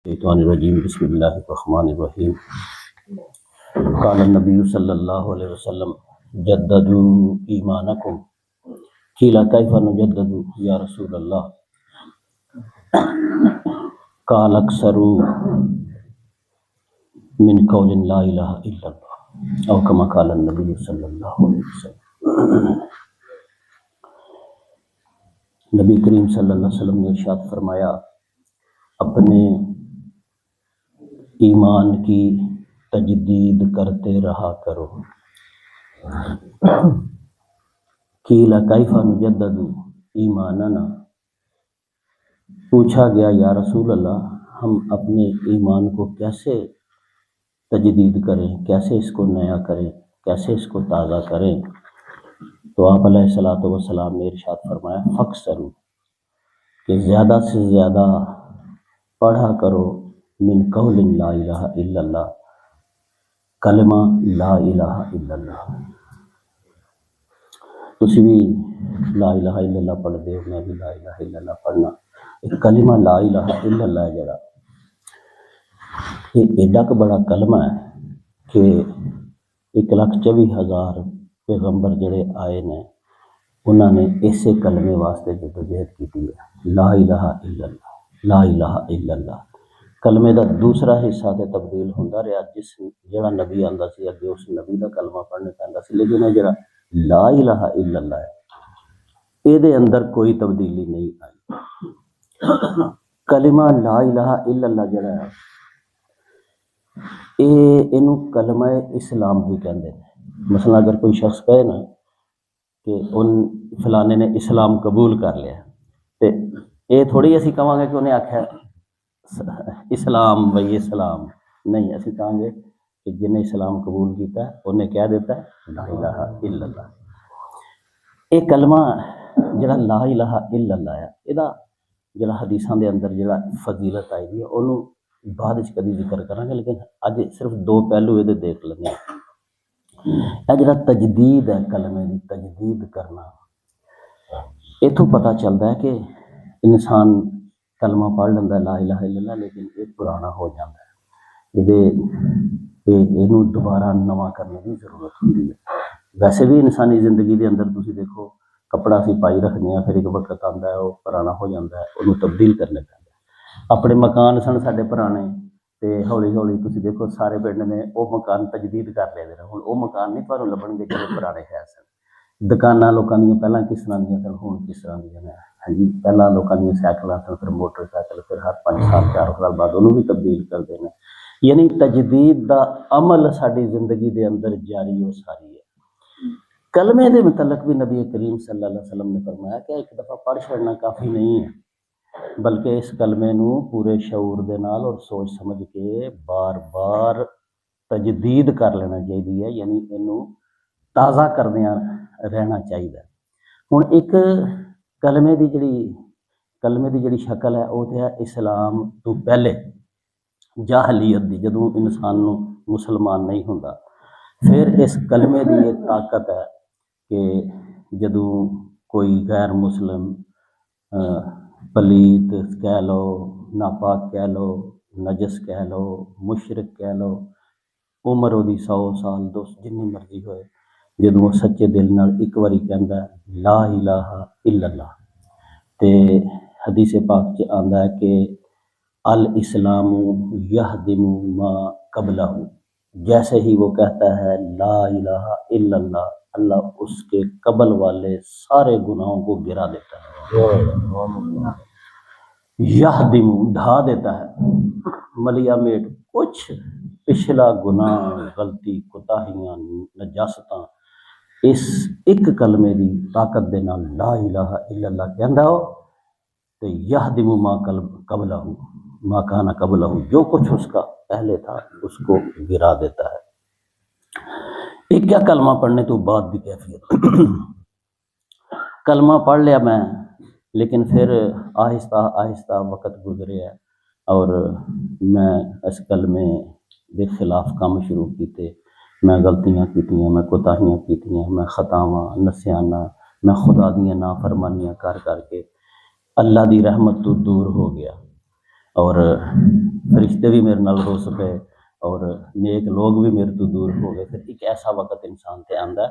الشیطان الرجیم بسم اللہ الرحمن الرحیم قال النبی صلی اللہ علیہ وسلم جددوا ایمانکم قیل کیف نجدد یا رسول اللہ قال اکثروا من قول لا الہ الا اللہ او کما قال النبی صلی اللہ علیہ وسلم۔ نبی کریم صلی اللہ علیہ وسلم نے ارشاد فرمایا، اپنے ایمان کی تجدید کرتے رہا کرو۔ قیل کیف نجدد ایماننا، پوچھا گیا یا رسول اللہ ہم اپنے ایمان کو کیسے تجدید کریں، کیسے اس کو نیا کریں، کیسے اس کو تازہ کریں؟ تو آپ علیہ الصلوۃ والسلام نے ارشاد فرمایا فاکثروا، کہ زیادہ سے زیادہ پڑھا کرو من قول لا الہ الا اللہ، کلمہ لا الہ الا اللہ۔ تسی بھی لا الہ الا اللہ پڑھ دے، میں بھی لا الہ الا اللہ پڑھنا۔ ایک کلمہ لا الہ الا اللہ جڑا یہ ایڈا کہ بڑا کلمہ ہے کہ 1,24,000 پیغمبر جڑے آئے نے انہوں نے اسے کلمے واسطے جدوجہد کی ہے، لا الہ الا اللہ، لا الہ الا اللہ۔ کلمے دا دوسرا حصہ تے تبدیل ہوندا رہا، جس جڑا نبی آندا سی اگے اس نبی دا کلمہ پڑھنے پیندا سی، لیکن یہ جڑا لا الہ الا اللہ ہے اے دے اندر کوئی تبدیلی نہیں آئی۔ کلمہ لا الہ الا اللہ جڑا ہے اینو کلمہ اسلام بھی کہندے ہیں۔ مثلا اگر کوئی شخص کہے نا کہ ان فلانے نے اسلام قبول کر لیا، تے اے تھوڑی اسی کہاں گے کہ انہیں آکھیا اسلام بھائی اسلام نہیں، اسی کہیں گے کہ جنہیں اسلام قبول کیتا ہے انہیں کہہ دیتا ہے لا الہ الا اللہ۔ یہ کلمہ جڑا لا الہ الا اللہ ہے، یہ جڑا حدیثاں دے اندر جڑا فضیلت آئی دی ہے انہوں بعد وچ کدی ذکر کریں گے، لیکن اج صرف دو پہلو یہ دیکھ لیں۔ یہ جڑا تجدید ہے، کلمے دی تجدید کرنا، اتوں پتہ چلتا ہے کہ انسان کلمہ پڑھ لینا ہے لا الہ الا اللہ، لیکن یہ پرانا ہو جاتا ہے، یہ دوبارہ نواں کرنے کی ضرورت ہوتی ہے۔ ویسے بھی انسانی زندگی دے اندر تسی دیکھو کپڑا سی پائی رکھنے ہیں، پھر ایک وقت آتا ہے وہ پرانا ہو جاتا ہے، انہوں تبدیل کرنے پہ۔ اپنے مکان سن سارے پرانے، تے ہولی ہولی تسی دیکھو سارے پنڈ نے وہ مکان تجدید کر لے دے، ہوں وہ مکان نہیں تمہیں لبن گے جڑے پرانے ہے سن۔ دکاناں لوکاں دیاں پہلاں کس طرح دیاں سن، ہوں کس طرح دیاں نے۔ ہاں جی، پہلاں لوکاں دیاں سائیکلاں سن، پھر موٹر سائیکل، پھر ہر 5 سال 4 سال بعد انہوں بھی تبدیل کر دینا۔ یعنی تجدید دا عمل ساری زندگی دے اندر جاری و ساری ہے۔ کلمے دے متعلق بھی نبی کریم صلی اللہ علیہ وسلم نے فرمایا کہ ایک دفعہ پڑھ چھڑنا کافی نہیں ہے، بلکہ اس کلمے نو پورے شعور دے نال اور سوچ سمجھ کے بار بار تجدید کر لینا چاہیے، یعنی اینو تازہ کردیاں رہنا چاہیے۔ ہن ایک کلمے دی جڑی شکل ہے وہ تو ہے اسلام تو پہلے جاہلیت دی، جدوں انسان نو مسلمان نہیں ہوندا۔ پھر اس کلمے دی یہ طاقت ہے کہ جدوں کوئی غیر مسلم پلیت کہہ لو، ناپاک کہہ لو، نجس کہہ لو، مشرک کہہ لو، عمر دی 100 سال 200 جنی مرضی ہوئے، جدوں وہ سچے دل نال ایک واری کہندا ہے لا الہ الا اللہ، تے حدیث پاک چ آندا ہے کہ الاسلام یہدم ما قبلہ، جیسے ہی وہ کہتا ہے لا الہ الا اللہ، اللہ اس کے قبل والے سارے گناہوں کو گرا دیتا ہے، یہدم ڈھا دیتا ہے، ملیا میٹ کچھ پچھلا گناہ، غلطی، کوتاہیاں، نجاستاں اس ایک کلمے دی طاقت دے نال لا الہ الا اللہ کہندا ہو تے یہدم ما قبلہ، ما کان قبلہ، جو کچھ اس کا پہلے تھا اس کو گرا دیتا ہے۔ ایک کیا کلمہ پڑھنے تو بعد بھی کیفیت، کلمہ پڑھ لیا میں، لیکن پھر آہستہ آہستہ وقت گزرے ہے اور میں اس کلمے دے خلاف کام شروع کیتے، میں غلطیاں کیتیاں، میں کوتاہیاں کیتیاں، میں خطاواں نسیاناں، میں خدا دیاں نافرمانیاں کر کے اللہ دی رحمت تو دور ہو گیا، اور پھر فرشتے بھی میرے نال رس پے اور نیک لوگ بھی میرے تو دور ہو گئے. پھر ایک ایسا وقت انسان تے آندا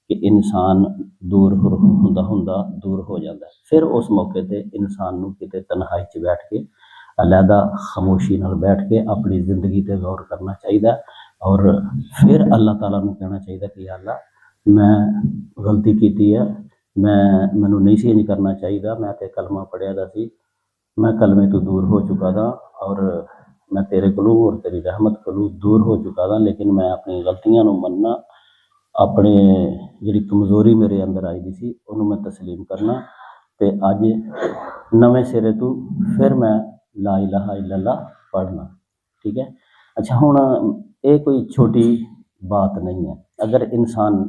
کہ انسان دور ہوندا دور ہو جاتا ہے. پھر اس موقع تے انسان نو کتے تنہائی چ بیٹھ کے علیحدہ خاموشی نال بیٹھ کے اپنی زندگی تے غور کرنا چاہیے اور پھر اللہ تعالیٰ نو کہنا چاہیے کہ یا اللہ میں غلطی کیتی ہے, مینوں نہیں سی انج کرنا چاہیے, میں تے کلمہ پڑھیا دا سی, میں کلمے تو دور ہو چکا دا اور میں تیرے کولوں اور تیری رحمت کولوں دور ہو چکا دا, لیکن میں اپنی غلطیاں نو مننا, اپنے جڑی کمزوری میرے اندر آئی دی سی انہوں میں تسلیم کرنا تے اج نویں سرے تو پھر میں لا الہ الا اللہ پڑھنا. ٹھیک ہے. اچھا ہن یہ کوئی چھوٹی بات نہیں ہے. اگر انسان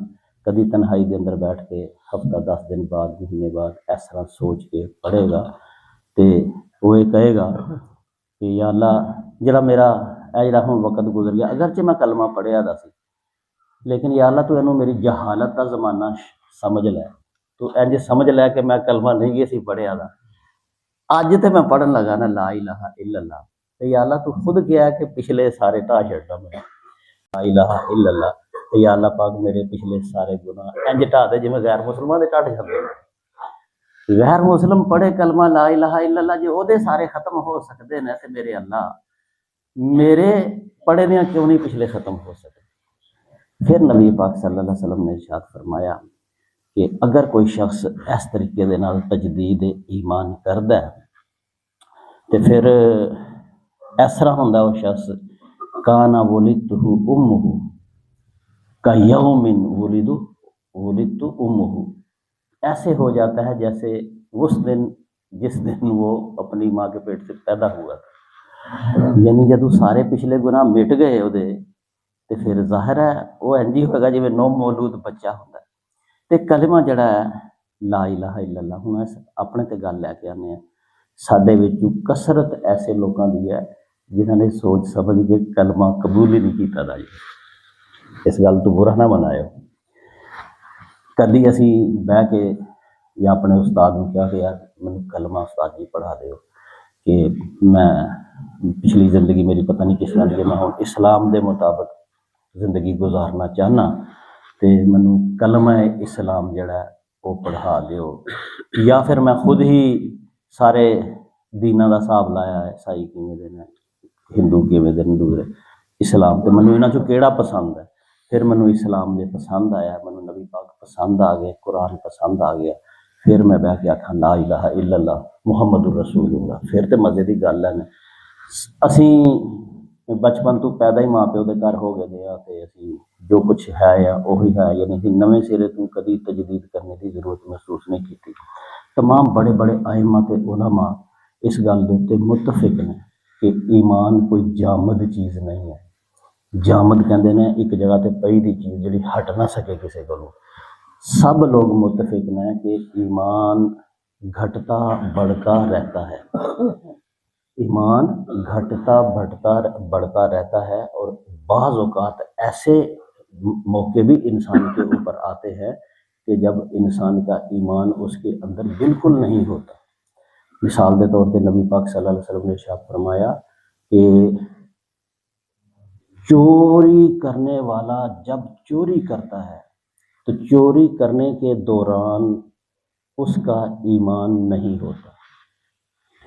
کبھی تنہائی دے اندر بیٹھ کے ہفتہ 10 دن بعد مہینے بعد اس طرح سوچ کے پڑھے گا تے وہ یہ کہے گا کہ یا اللہ جڑا میرا اے جڑا ہن وقت گزر گیا, اگرچہ میں کلمہ پڑھیا دا سی لیکن یا اللہ تو اینوں میری جہالت دا زمانہ سمجھ لے, تو انج سمجھ لے کہ میں کلمہ نہیں گیا سی پڑھیا دا, اج تے میں پڑھن لگا نا لا الہ الا اللہ, تے یا اللہ تو خود کیا کہ پچھلے سارے ٹا چھڑنا میں لا الہ الا اللہ, تے یا اللہ پاک میرے پچھلے سارے گناہ انج ٹا دے جویں غیر مسلمان دے ٹاٹ چھڑدے. غیر مسلم پڑھے کلمہ لا الہ الا اللہ جے او دے سارے ختم ہو سکدے نے تے میرے اللہ میرے پڑھے دیاں کیوں نہیں پچھلے ختم ہو سکے. پھر نبی پاک صلی اللہ علیہ وسلم نے ارشاد فرمایا کہ اگر کوئی شخص اس طریقے دے نال تجدید ایمان کردا ہے تے پھر اس طرح ہوندا وہ شخص کانا ولدتہ امہ کا یوم ولدت امہ, ایسے ہو جاتا ہے جیسے اس دن جس دن وہ اپنی ماں کے پیٹ سے پیدا ہوا تھا. یعنی جدوں سارے پچھلے گناہ مٹ گئے وہ دے تے پھر ظاہر ہے وہ انجی ہوگا جی نو مولود بچہ ہوتا ہے. تے کلمہ جڑا ہے لا الہ الا اللہ, ہن اس اپنے تے گل لے کے آنے ہیں, ساڈے وچوں کثرت ایسے لوکاں دی ہے جنہاں نے سوچ سمجھ کے کلمہ قبول ہی نہیں کیتا دا. اس گل تو برا نہ منائے. کدی اسی بہ کے یا اپنے استاد نوں کہا کہ یار مینوں کلمہ استاد جی پڑھا دیو کہ میں پچھلی زندگی میری پتہ نہیں کس طرح دی ہے, میں ہن اسلام دے مطابق زندگی گزارنا چاہنا تے مینوں کلمہ اسلام جڑا ہے وہ پڑھا دیو, یا پھر میں خود ہی سارے دیناں دا حساب لایا ہے, عیسائی کیویں دے نے, ہندو کیویں دے نے, دوسرے اسلام تے مینوں انہاں چوں کیڑا پسند ہے. پھر مینوں اسلام دے پسند آیا, مینوں نبی پاک پسند آ گئے, قرآن پسند آ گیا, پھر میں بیٹھ کے آکھاں لا الہ الا اللہ محمد الرسول اللہ. پھر تے مزے دی گل ہے نا. اسی بچپن تو پیدا ہی ماں پیو دے گھر ہو گئے دے تے اسی جو کچھ ہے یا وہی ہے, یعنی کہ نویں سرے تو کبھی تجدید کرنے کی ضرورت محسوس نہیں کی. تمام بڑے بڑے ائمہ تے علماء اس گل دے تے متفق نے کہ ایمان کوئی جامد چیز نہیں ہے. جامد کہندے نے ایک جگہ تے پئی دی چیز جڑی ہٹ نہ سکے کسی کولوں. سب لوگ متفق نے کہ ایمان گھٹتا بڑھتا رہتا ہے, ایمان گھٹتا بڑھتا رہتا ہے, اور بعض اوقات ایسے موقع بھی انسان کے اوپر آتے ہیں کہ جب انسان کا ایمان اس کے اندر بالکل نہیں ہوتا. مثال کے طور پہ نبی پاک صلی اللہ علیہ وسلم نے ارشاد فرمایا کہ چوری کرنے والا جب چوری کرتا ہے تو چوری کرنے کے دوران اس کا ایمان نہیں ہوتا.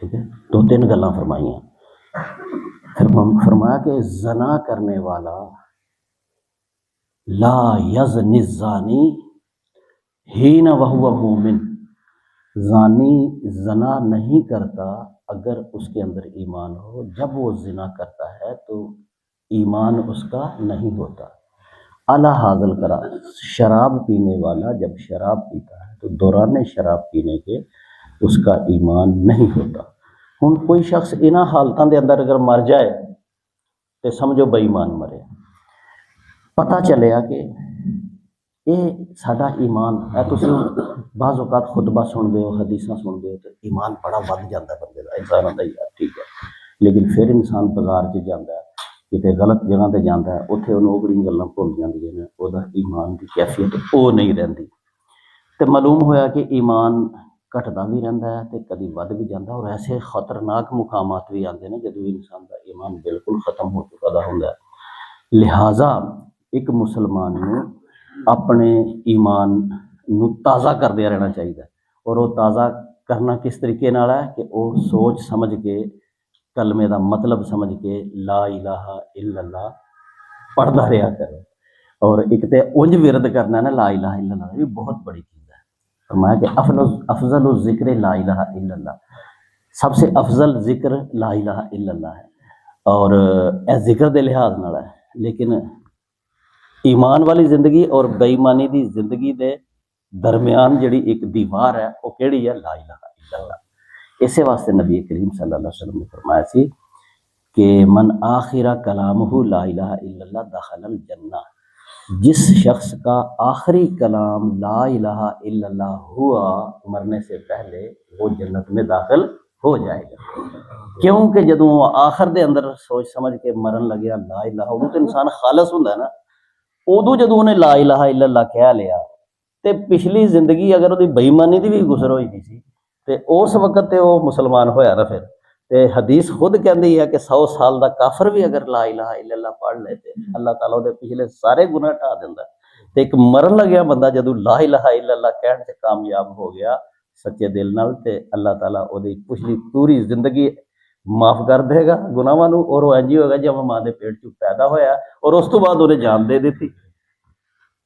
ٹھیک ہے, 2-3 گلاں فرمائی ہیں. پھر فرمایا کہ زنا کرنے والا لا یزنی الزانی حین وہو مومن, زانی زنا نہیں کرتا اگر اس کے اندر ایمان ہو, جب وہ زنا کرتا ہے تو ایمان اس کا نہیں ہوتا. اعلیٰ حاضل کرا, شراب پینے والا جب شراب پیتا ہے تو دوران شراب پینے کے اس کا ایمان نہیں ہوتا. ہن کوئی شخص انہاں حالتاں دے اندر اگر مر جائے تو سمجھو بے ایمان مرے. پتہ چلیا کہ یہ ساڈا ایمان ہے. تسی بعض اوقات خطبہ سنتے ہو, حدیثاں سنتے ہو تو ایمان بڑا ود جاتا ہے بندے کا, انسان آتا ہی یار ٹھیک ہے, لیکن پھر انسان بازار چ جاتا ہے, کتے غلط جگہ تے جاتا ہے, اتنے انہوں اوکڑی گلاں بھول جاندیاں نے, وہ ایمان کی کیفیت وہ نہیں رہتی. تو معلوم ہویا کہ ایمان ਘਟਦਾ ਵੀ ਰਹਿੰਦਾ ਹੈ ਤੇ ਕਦੀ ਵੱਧ ਵੀ ਜਾਂਦਾ, ਔਰ ਐਸੇ ਖਤਰਨਾਕ ਮੁਕਾਮਾਤ ਵੀ ਆਉਂਦੇ ਨੇ ਜਦੋਂ ਇਨਸਾਨ ਦਾ ਈਮਾਨ ਬਿਲਕੁਲ ਖਤਮ ਹੋ ਚੁੱਕਾ ਦਾ ਹੁੰਦਾ ਹੈ। ਲਿਹਾਜ਼ਾ ਇੱਕ ਮੁਸਲਮਾਨ ਨੂੰ ਆਪਣੇ ਈਮਾਨ ਨੂੰ ਤਾਜ਼ਾ ਕਰਦਿਆਂ ਰਹਿਣਾ ਚਾਹੀਦਾ, ਔਰ ਉਹ ਤਾਜ਼ਾ ਕਰਨਾ ਕਿਸ ਤਰੀਕੇ ਨਾਲ ਹੈ ਕਿ ਉਹ ਸੋਚ ਸਮਝ ਕੇ, کلمے دا مطلب سمجھ کے لا الہ الا اللہ پڑھتا رہا کرو. اور ایک تے انج ورد کرنا ہے نا لا الہ الا اللہ، یہ بہت بڑی چیز ہے. فرمایا کہ افضل الذکر لا الہ الا اللہ، سب سے افضل ذکر لا الہ الا اللہ ہے. اور اے ذکر دے لحاظ نال ہے، لیکن ایمان والی زندگی اور بے ایمانی دی زندگی دے درمیان جڑی ایک دیوار ہے وہ کیڑی ہے؟ لا الہ الا اللہ. اسی واسطے نبی کریم صلی اللہ علیہ وسلم نے فرمایا سی کہ من آخر کلامہ لا الہ الا اللہ دخل الجنہ، جس شخص کا آخری کلام لا الہ الا اللہ ہوا مرنے سے پہلے وہ جنت میں داخل ہو جائے گا. کیونکہ جدوں وہ آخر دے اندر سوچ سمجھ کے مرن لگیا لا الہ، ادوں تو انسان خالص ہوندا ہے نا، ادوں جدوں انہیں لا الہ الا اللہ کہہ لیا تے پچھلی زندگی اگر وہ بے ایمانی دی بھی گزر ہوئی دی سی تے اس وقت تے وہ مسلمان ہویا نا. پھر تے حدیث خود کہندی ہے کہ 100 سال دا کافر بھی اگر لا الہ الا اللہ پڑھ لے تے اللہ تعالیٰ دے پچھلے سارے گناہ ٹھا دیندا. تے ایک مرن لگیا بندہ جدوں لا الہ الا اللہ کہن تے کامیاب ہو گیا سچے دل نال، تے اللہ تعالیٰ او دی پچھلی پوری زندگی معاف کر دے گا گناہاں نوں، اور وہ انج ہی ہوگا جب ماں دے پیٹ چ پیدا ہویا اور اس تو بعد انہیں جان دے دیتی.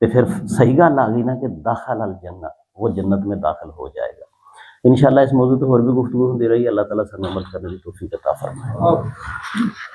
تے پھر صحیح گل آ گئی نا کہ داخل الجنہ، وہ جنت میں داخل ہو جائے گا. انشاءاللہ اس موضوع پہ اور بھی گفتگو ہوتی رہی. اللہ تعالیٰ سے عمل کرنے کی توفیق عطا فرمائے.